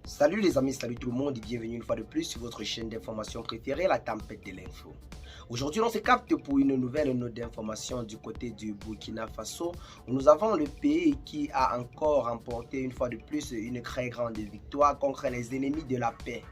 Salut les amis, salut tout le monde et bienvenue une fois de plus sur votre chaîne d'information préférée, la tempête de l'info. Aujourd'hui, on se capte pour une nouvelle note d'information du côté du Burkina Faso, où nous avons le pays qui a encore remporté une fois de plus une très grande victoire contre les ennemis de la paix.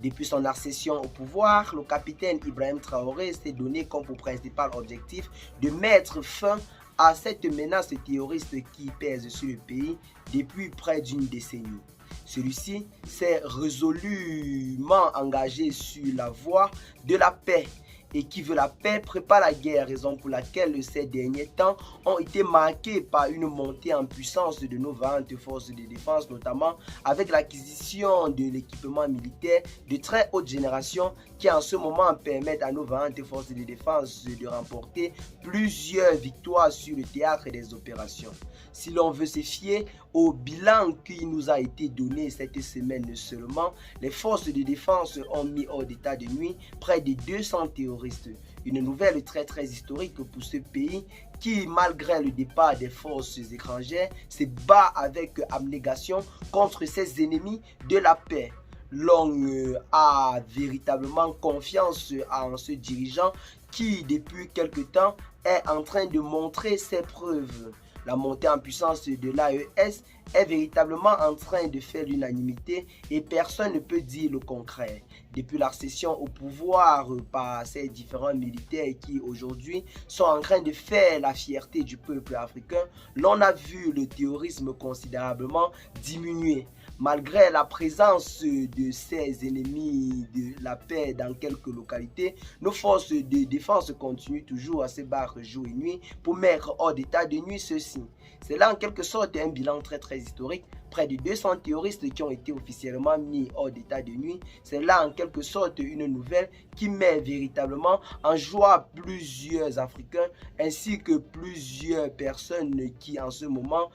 Depuis son accession au pouvoir, le capitaine Ibrahim Traoré s'est donné comme pour principal objectif de mettre fin à cette menace terroriste qui pèse sur le pays depuis près d'une décennie. Celui-ci s'est résolument engagé sur la voie de la paix et qui veut la paix prépare la guerre, raison pour laquelle ces derniers temps ont été marqués par une montée en puissance de nos vaillantes forces de défense, notamment avec l'acquisition de l'équipement militaire de très haute génération qui en ce moment permettent à nos vaillantes forces de défense de remporter plusieurs victoires sur le théâtre des opérations. Si l'on veut se fier au bilan qui nous a été donné cette semaine seulement, les forces de défense ont mis hors d'état de nuit près de 200 terroristes. Une nouvelle très historique pour ce pays qui, malgré le départ des forces étrangères, se bat avec abnégation contre ses ennemis de la paix. L'on a véritablement confiance en ce dirigeant qui, depuis quelque temps, est en train de montrer ses preuves. La montée en puissance de l'AES est véritablement en train de faire l'unanimité et personne ne peut dire le contraire. Depuis l'accession au pouvoir par ces différents militaires qui aujourd'hui sont en train de faire la fierté du peuple africain, l'on a vu le terrorisme considérablement diminuer. Malgré la présence de ces ennemis de la paix dans quelques localités, nos forces de défense continuent toujours à se battre jour et nuit pour mettre hors d'état de nuit ceux-ci. C'est là en quelque sorte un bilan très historique. Près de 200 terroristes qui ont été officiellement mis hors d'état de nuit. C'est là en quelque sorte une nouvelle qui met véritablement en joie plusieurs Africains ainsi que plusieurs personnes qui en ce moment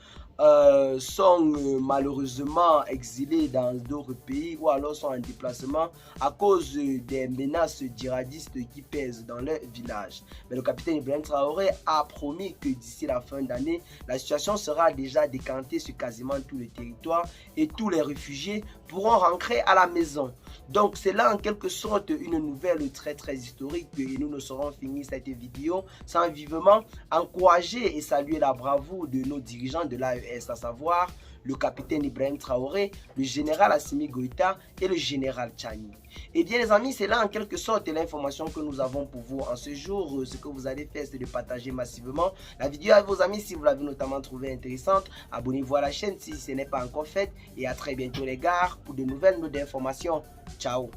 sont malheureusement exilés dans d'autres pays ou alors sont en déplacement à cause des menaces djihadistes qui pèsent dans leur village. Mais le capitaine Ibrahim Traoré a promis que d'ici la fin d'année, la situation sera déjà décantée sur quasiment tout le territoire et tous les réfugiés pourront rentrer à la maison. Donc c'est là en quelque sorte une nouvelle très historique et nous ne saurons finir cette vidéo sans vivement encourager et saluer la bravoure de nos dirigeants de l'AES, à savoir le capitaine Ibrahim Traoré, le général Assimi Goïta et le général Tchani. Et bien les amis, c'est là en quelque sorte l'information que nous avons pour vous en ce jour. Ce que vous allez faire, c'est de partager massivement la vidéo à vos amis si vous l'avez notamment trouvée intéressante. Abonnez-vous à la chaîne si ce n'est pas encore fait et à très bientôt les gars pour de nouvelles notes d'informations. Ciao.